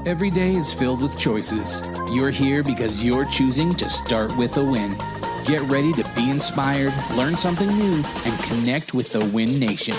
Every day is filled with choices. You're here because you're choosing to start with a win. Get ready to be inspired, learn something new, and connect with the Win Nation.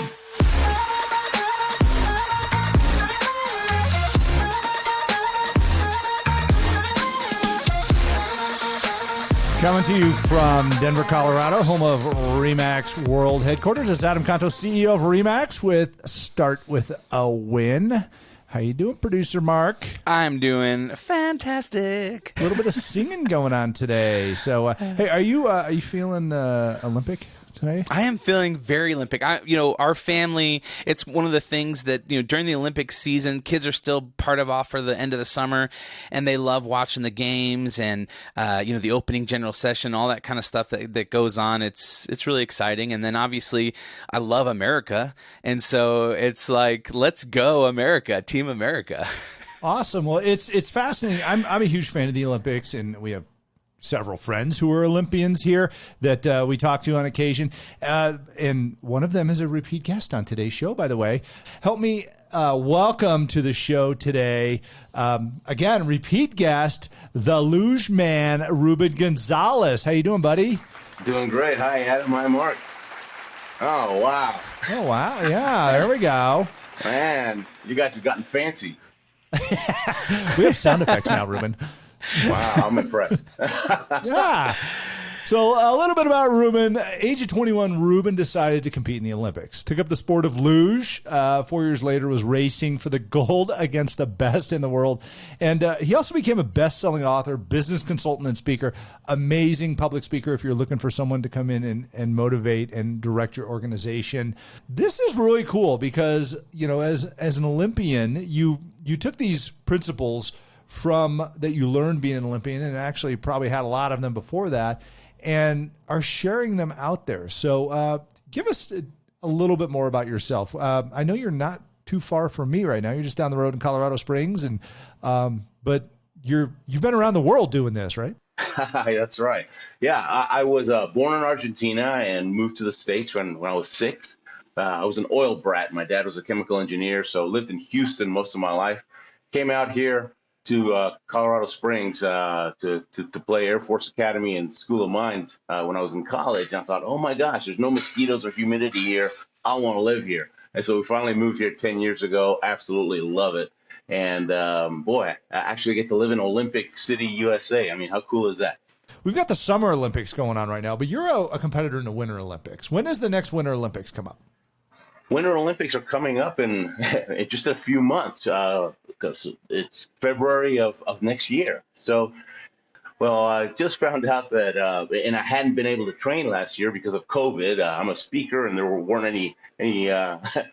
Coming to you from Denver, Colorado, home of RE/MAX World Headquarters. It's Adam Conto, CEO of RE/MAX with Start With a Win. How you doing, producer Mark? I'm doing fantastic. A little bit of singing going on today. So, hey, are you feeling Olympic today? I am feeling very Olympic. Our family, it's one of the things that, during the Olympic season, kids are still part of off for the end of the summer, and they love watching the games and, the opening general session, all that kind of stuff that goes on. It's really exciting. And then obviously I love America. And so it's like, let's go America, Team America. Awesome. Well, it's fascinating. I'm a huge fan of the Olympics, and we have several friends who are Olympians here that we talk to on occasion. And one of them is a repeat guest on today's show, by the way. Help me welcome to the show today, again, repeat guest, the luge man, Ruben Gonzalez. How you doing, buddy? Doing great. Hi, Adam. Hi, Mark. Oh, wow. Oh, wow. Yeah, there we go. Man, you guys have gotten fancy. We have sound effects now, Ruben. Wow, I'm impressed. Yeah. So a little bit about Ruben. Age of 21, Ruben decided to compete in the Olympics. Took up the sport of luge. 4 years later, was racing for the gold against the best in the world. And he also became a best-selling author, business consultant, and speaker. Amazing public speaker if you're looking for someone to come in and motivate and direct your organization. This is really cool because, as an Olympian, you took these principles from that you learned being an Olympian, and actually probably had a lot of them before that, and are sharing them out there. So give us a little bit more about yourself. I know you're not too far from me right now. You're just down the road in Colorado Springs, and but you've been around the world doing this, right? That's right. Yeah, I was born in Argentina and moved to the States when I was 6. I was an oil brat. My dad was a chemical engineer, so lived in Houston most of my life. Came out here to Colorado Springs to play Air Force Academy and School of Mines when I was in college. And I thought, oh my gosh, there's no mosquitoes or humidity here. I want to live here. And so we finally moved here 10 years ago. Absolutely love it. And I actually get to live in Olympic City, USA. I mean, how cool is that? We've got the Summer Olympics going on right now, but you're a competitor in the Winter Olympics. When does the next Winter Olympics come up? Winter Olympics are coming up in just a few months because it's February of next year. So, I just found out that, and I hadn't been able to train last year because of COVID. I'm a speaker, and there weren't any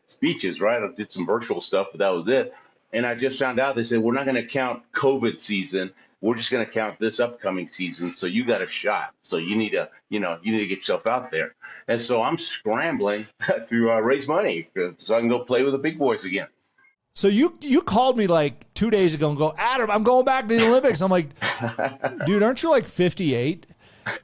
speeches, right? I did some virtual stuff, but that was it. And I just found out they said, we're not going to count COVID season. We're just going to count this upcoming season. So you got a shot. So you need to get yourself out there. And so I'm scrambling to raise money so I can go play with the big boys again. So you called me like 2 days ago and go, Adam, I'm going back to the Olympics. I'm like, dude, aren't you like 58?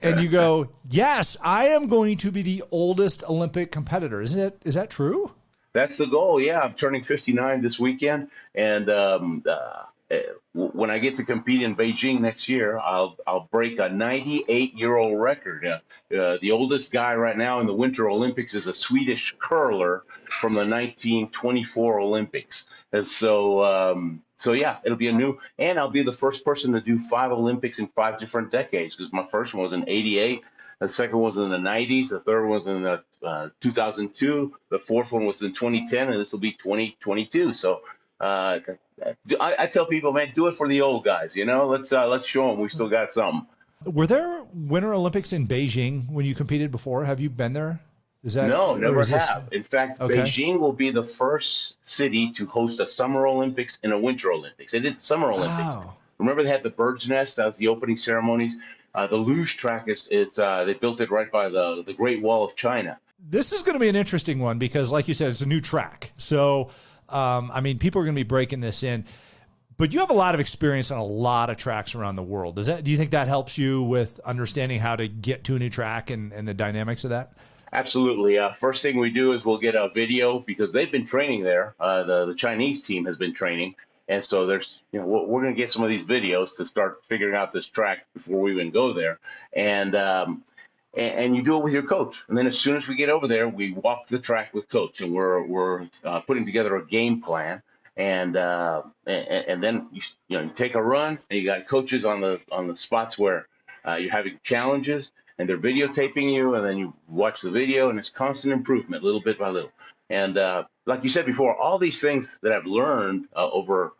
And you go, yes, I am going to be the oldest Olympic competitor. Is that true? That's the goal. Yeah, I'm turning 59 this weekend. And when I get to compete in Beijing next year, I'll break a 98-year-old record. The oldest guy right now in the Winter Olympics is a Swedish curler from the 1924 Olympics. And so yeah, it'll be and I'll be the first person to do 5 Olympics in 5 different decades, because my first one was in 88. The second one was in the 90s. The third one was in 2002. The fourth one was in 2010, and this will be 2022. So I tell people, man, do it for the old guys. Let's show them we still got something. Were there Winter Olympics in Beijing when you competed before? Have you been there? No, never have. In fact, okay. Beijing will be the first city to host a Summer Olympics and a Winter Olympics. They did the Summer Olympics. Wow. Remember they had the bird's nest? That was the opening ceremonies. The luge track they built it right by the Great Wall of China. This is going to be an interesting one because, like you said, it's a new track. So, people are going to be breaking this in. But you have a lot of experience on a lot of tracks around the world. Do you think that helps you with understanding how to get to a new track and the dynamics of that? Absolutely. First thing we do is we'll get a video because they've been training there. The Chinese team has been training. And so there's, we're going to get some of these videos to start figuring out this track before we even go there. And you do it with your coach. And then as soon as we get over there, we walk the track with coach, and we're putting together a game plan. And then you take a run, and you got coaches on the spots where you're having challenges, and they're videotaping you, and then you watch the video, and it's constant improvement, little bit by little. And like you said before, all these things that I've learned over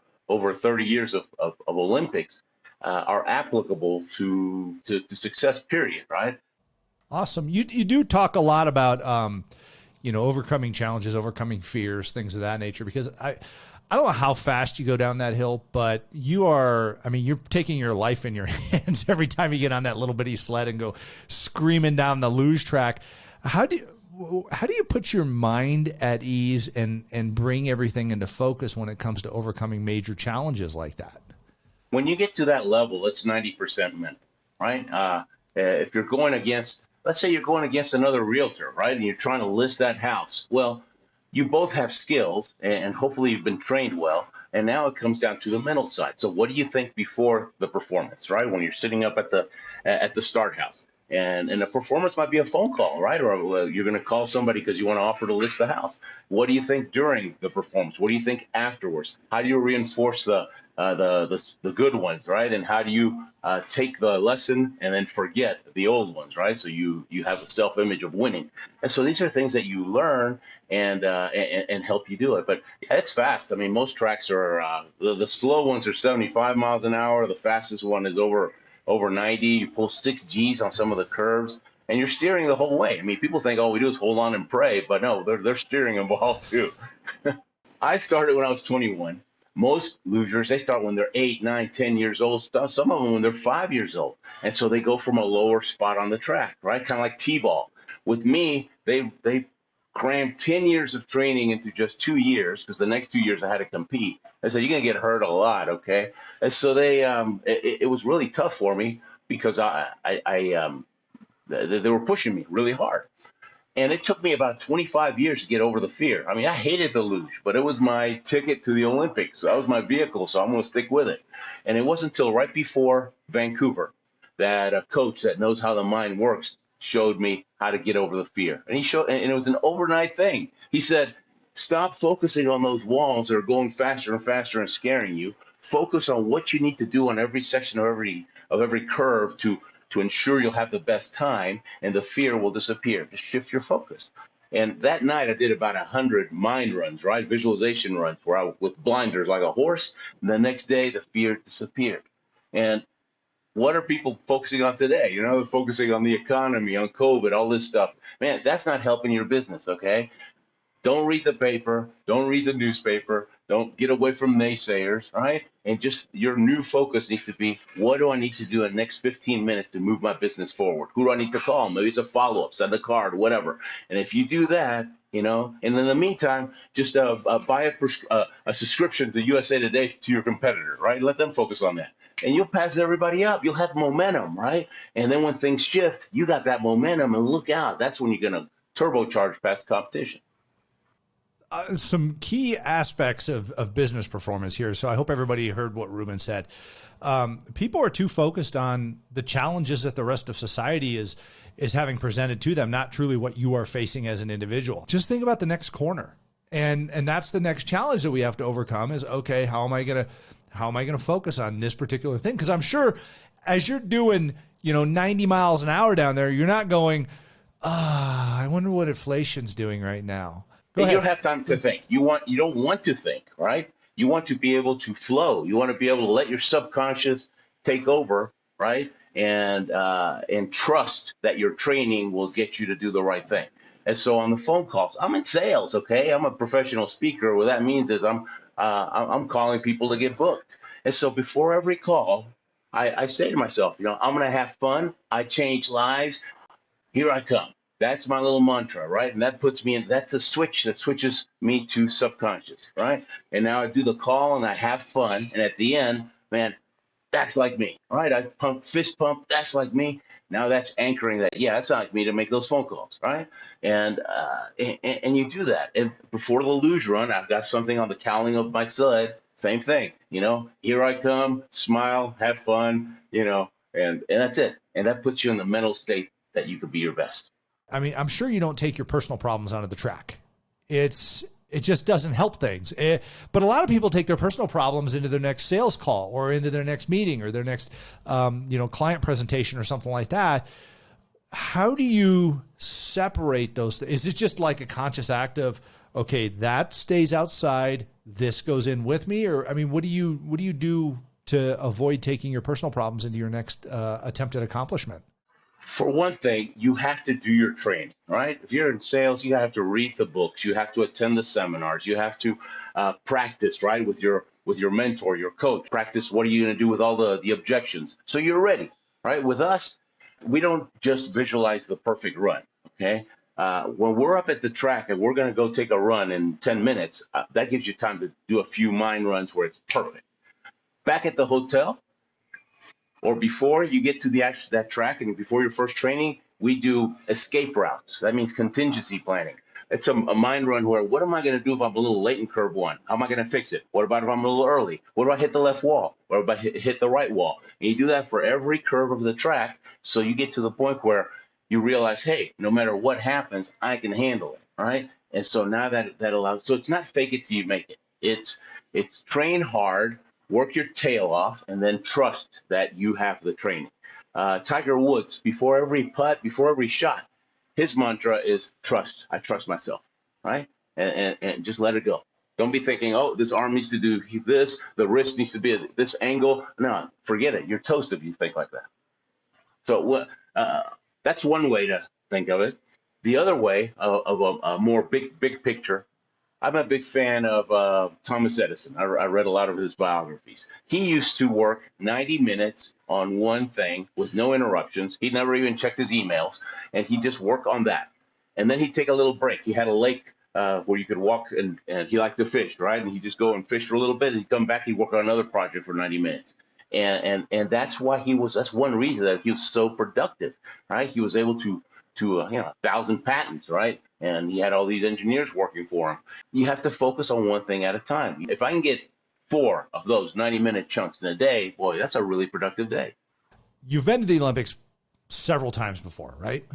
30 years of Olympics are applicable to success, period, right? Awesome. You do talk a lot about, overcoming challenges, overcoming fears, things of that nature, because I don't know how fast you go down that hill, but you're taking your life in your hands every time you get on that little bitty sled and go screaming down the luge track. How do you put your mind at ease and bring everything into focus when it comes to overcoming major challenges like that? When you get to that level, it's 90% mental, right? If you're going against, let's say you're going against another realtor, right? And you're trying to list that house. Well, you both have skills, and hopefully you've been trained well. And now it comes down to the mental side. So what do you think before the performance, right? When you're sitting up at the start house, and the performance might be a phone call, right? Or you're going to call somebody because you want to offer to list the house. What do you think during the performance? What do you think afterwards? How do you reinforce the good ones, right? And how do you take the lesson and then forget the old ones, right? So you have a self-image of winning. And so these are things that you learn and help you do it. But it's fast. I mean, most tracks are the slow ones are 75 miles an hour. The fastest one is over 90. You pull 6 Gs on some of the curves, and you're steering the whole way. I mean, people think all we do is hold on and pray, but no, they're steering involved too. I started when I was 21. Most lugers, they start when they're 8, 9, 10 years old. Some of them when they're 5 years old. And so they go from a lower spot on the track, right? Kind of like T-ball. With me, they crammed 10 years of training into just 2 years, because the next 2 years I had to compete. I said, you're going to get hurt a lot, okay? And so it was really tough for me, because they were pushing me really hard. And it took me about 25 years to get over the fear. I mean, I hated the luge, but it was my ticket to the Olympics. That was my vehicle, so I'm going to stick with it. And it wasn't until right before Vancouver that a coach that knows how the mind works showed me how to get over the fear. And and it was an overnight thing. He said, stop focusing on those walls that are going faster and faster and scaring you. Focus on what you need to do on every section of every curve to ensure you'll have the best time, and the fear will disappear. Just shift your focus. And that night I did about 100 mind runs, right? Visualization runs, where I with blinders like a horse. And the next day the fear disappeared. And what are people focusing on today? They're focusing on the economy, on COVID, all this stuff. Man, that's not helping your business, okay? Don't read the paper. Don't read the newspaper. Don't get away from naysayers, right? And just your new focus needs to be, what do I need to do in the next 15 minutes to move my business forward? Who do I need to call? Maybe it's a follow-up, send a card, whatever. And if you do that, and in the meantime, just buy a subscription to USA Today to your competitor, right? Let them focus on that. And you'll pass everybody up. You'll have momentum, right? And then when things shift, you got that momentum, and look out. That's when you're going to turbocharge past competition. Some key aspects of business performance here. So I hope everybody heard what Ruben said. People are too focused on the challenges that the rest of society is having presented to them, not truly what you are facing as an individual. Just think about the next corner. And that's the next challenge that we have to overcome is, okay, how am I going to focus on this particular thing? Because I'm sure as you're doing, 90 miles an hour down there, you're not going, I wonder what inflation's doing right now. You don't have time to think. You don't want to think, right? You want to be able to flow. You want to be able to let your subconscious take over, right? And trust that your training will get you to do the right thing. And so on the phone calls, I'm in sales, okay? I'm a professional speaker. What that means is I'm calling people to get booked. And so before every call, I say to myself, I'm going to have fun. I change lives. Here I come. That's my little mantra, right? And that puts me in, that's a switch that switches me to subconscious, right? And now I do the call and I have fun. And at the end, man, that's like me, right? I fist pump, that's like me. Now that's anchoring that, yeah, that's like me to make those phone calls, right? And you do that. And before the luge run, I've got something on the cowling of my sled same thing. Here I come, smile, have fun, and that's it. And that puts you in the mental state that you could be your best. I mean, I'm sure you don't take your personal problems onto the track. It just doesn't help things. But a lot of people take their personal problems into their next sales call or into their next meeting or their next, client presentation or something like that. How do you separate those? Is it just like a conscious act of, okay, that stays outside, this goes in with me? Or, I mean, what do you do to avoid taking your personal problems into your next attempted accomplishment? For one thing, you have to do your training, right? If you're in sales, you have to read the books, you have to attend the seminars, you have to practice, right, with your mentor, your coach. Practice what are you going to do with all the objections, so you're ready, right? With us, we don't just visualize the perfect run, okay? When we're up at the track and we're going to go take a run in 10 minutes, that gives you time to do a few mind runs where it's perfect. Back at the hotel, or before you get to that track and before your first training, we do escape routes. That means contingency planning. It's a mind run where, what am I going to do if I'm a little late in curve one? How am I going to fix it? What about if I'm a little early? What if I hit the left wall? What if I hit the right wall? And you do that for every curve of the track, so you get to the point where you realize, hey, no matter what happens, I can handle it, right? And so now that allows, so it's not fake it till you make it. It's train hard, work your tail off, and then trust that you have the training. Tiger Woods, before every putt, before every shot, his mantra is trust. I trust myself, right? And just let it go. Don't be thinking, oh, this arm needs to do this, the wrist needs to be at this angle. No, forget it. You're toast if you think like that. So that's one way to think of it. The other way of a more big picture, I'm a big fan of Thomas Edison. I read a lot of his biographies. He used to work 90 minutes on one thing with no interruptions. He never even checked his emails, and he'd just work on that. And then he'd take a little break. He had a lake where you could walk, and he liked to fish, right? And he'd just go and fish for a little bit, and he'd come back, he'd work on another project for 90 minutes. And that's why that's one reason that he was so productive, right? He was able to 1,000 patents, right? And he had all these engineers working for him. You have to focus on one thing at a time. If I can get 4 of those 90-minute chunks in a day, boy, that's a really productive day. You've been to the Olympics several times before, right?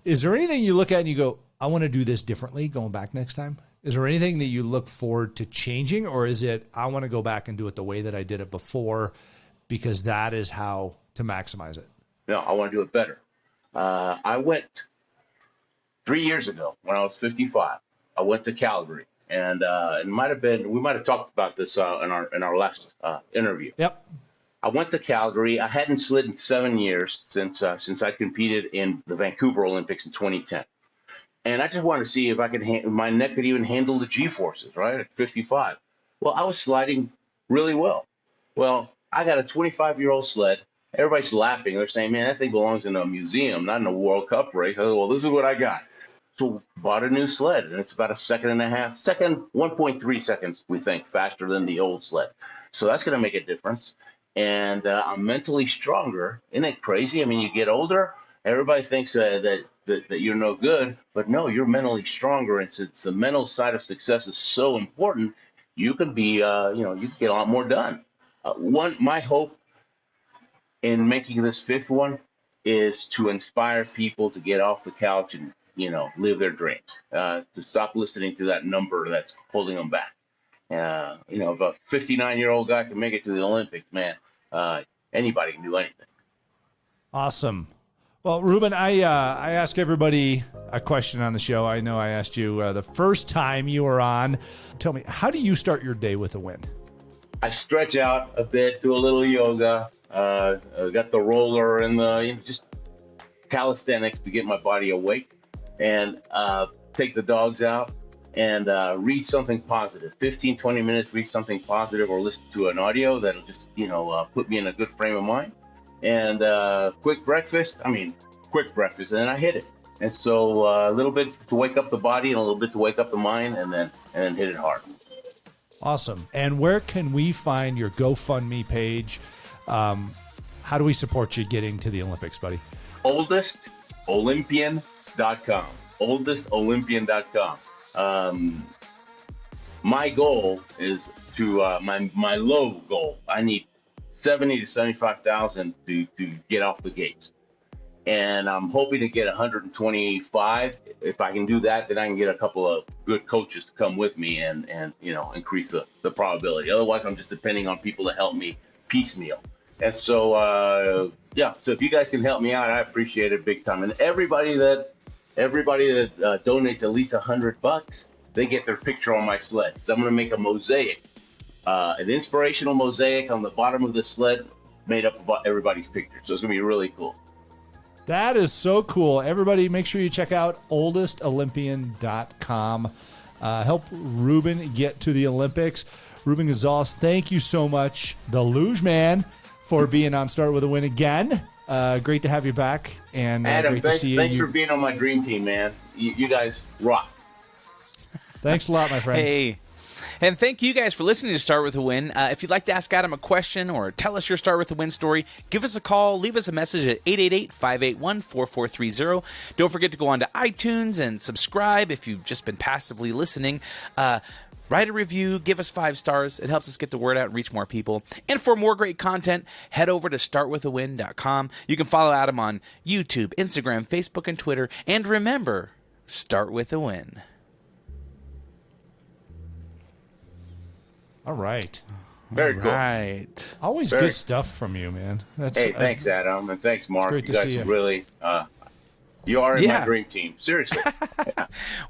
Is there anything you look at and you go, I want to do this differently going back next time? Is there anything that you look forward to changing, or is it, I want to go back and do it the way that I did it before because that is how to maximize it? No, I want to do it better. I went 3 years ago when I was 55. I went to Calgary, and we might have talked about this in our last interview. Yep. I went to Calgary. I hadn't slid in 7 years since I competed in the Vancouver Olympics in 2010, and I just wanted to see if I could my neck could even handle the G-forces. Right at 55. Well, I was sliding really well. Well, I got a 25-year-old sled. Everybody's laughing. They're saying, man, that thing belongs in a museum, not in a World Cup race. I said, well, this is what I got. So bought a new sled, and it's about 1.3 seconds, we think, faster than the old sled. So that's going to make a difference. And I'm mentally stronger. Isn't it crazy? I mean, you get older, everybody thinks that you're no good, but no, you're mentally stronger. And since the mental side of success is so important, you can be, you can get a lot more done. My hope in making this 5th one is to inspire people to get off the couch and, live their dreams, to stop listening to that number that's holding them back. If a 59-year-old guy can make it to the Olympics, man, anybody can do anything. Awesome. Well, Ruben, I ask everybody a question on the show. I know I asked you the first time you were on. Tell me, how do you start your day with a win? I stretch out a bit, do a little yoga, got the roller and just calisthenics to get my body awake, and take the dogs out and read something positive. 15, 20 minutes, read something positive, or listen to an audio that'll just, put me in a good frame of mind. And quick breakfast, and then I hit it. And so a little bit to wake up the body and a little bit to wake up the mind, and then hit it hard. Awesome. And where can we find your GoFundMe page? How do we support you getting to the Olympics, buddy? OldestOlympian.com. OldestOlympian.com. My goal is to my low goal. I need 70 to 75,000 to get off the gates, and I'm hoping to get 125. If I can do that, then I can get a couple of good coaches to come with me and increase the probability. Otherwise, I'm just depending on people to help me piecemeal. And so so if you guys can help me out, I appreciate it big time. And everybody that donates at least $100, they get their picture on my sled. So I'm going to make a mosaic, an inspirational mosaic on the bottom of the sled made up of everybody's picture. So it's going to be really cool. That is so cool. Everybody, make sure you check out oldestolympian.com. Help Ruben get to the Olympics. Ruben Gonzalez, thank you so much, the Luge Man, for being on Start With a Win again. Great to have you back. And Adam, great to see you. Thanks for being on my dream team, man. You guys rock. Thanks a lot, my friend. Hey. And thank you guys for listening to Start With a Win. If you'd like to ask Adam a question or tell us your Start With a Win story, give us a call. Leave us a message at 888-581-4430. Don't forget to go on to iTunes and subscribe if you've just been passively listening. Write a review, give us 5 stars. It helps us get the word out and reach more people. And for more great content, head over to startwithawin.com. You can follow Adam on YouTube, Instagram, Facebook, and Twitter. And remember, start with a win. All right. Very cool. Right. Always good stuff from you, man. Hey, thanks, Adam, and thanks, Mark. great You to guys see you. really, you are in my dream team. Seriously.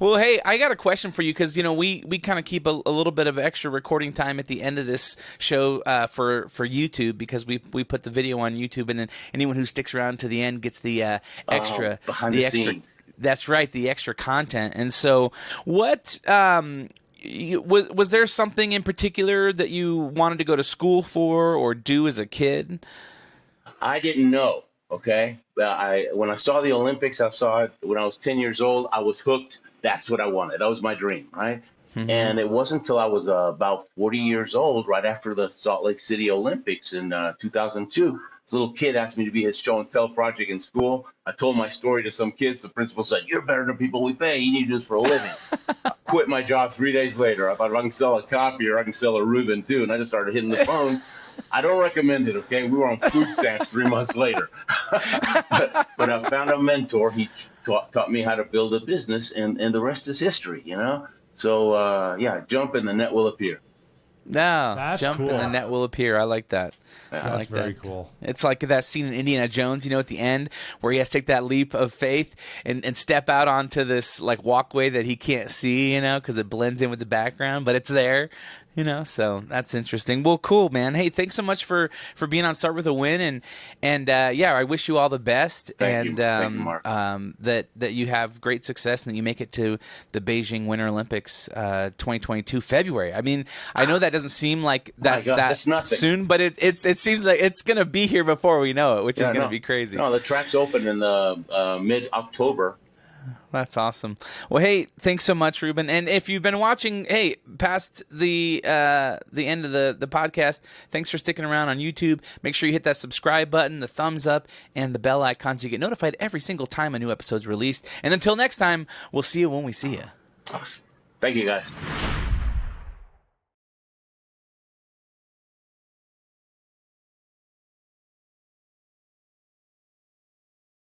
Well, hey, I got a question for you because, we kind of keep a little bit of extra recording time at the end of this show for YouTube because we put the video on YouTube, and then anyone who sticks around to the end gets the extra behind the scenes. That's right, the extra content. And so, what was there something in particular that you wanted to go to school for or do as a kid? I didn't know. Okay. When I saw the Olympics, I saw it when I was 10 years old. I was hooked. That's what I wanted. That was my dream. Right. Mm-hmm. And it wasn't until I was about 40 years old, right after the Salt Lake City Olympics in 2002. This little kid asked me to be his show and tell project in school. I told my story to some kids. The principal said, "You're better than people we pay. You need to do this for a living." I quit my job 3 days later. I thought, if I can sell a copy or I can sell a Ruben too. And I just started hitting the phones. I don't recommend it, okay? We were on food stamps 3 months later. but I found a mentor. He taught me how to build a business, and the rest is history, So, jump and the net will appear. No, that's jump cool. and the net will appear. I like that. That's very cool. It's like that scene in Indiana Jones, at the end where he has to take that leap of faith and step out onto this like walkway that he can't see, because it blends in with the background, but it's there. So that's interesting. Well, cool, man. Hey, thanks so much for being on Start With a Win, and I wish you all the best. Thank you, Mark. That you have great success and that you make it to the Beijing Winter Olympics 2022 February. I mean, I know that doesn't seem like that's soon, but it seems like it's gonna be here before we know it, which is gonna be crazy. No, the track's open in the mid-October. That's awesome. Well, hey, thanks so much, Ruben. And if you've been watching, past the end of the podcast, thanks for sticking around on YouTube. Make sure you hit that subscribe button, the thumbs up, and the bell icon so you get notified every single time a new episode's released. And until next time, we'll see you when we see you. Awesome. Thank you, guys.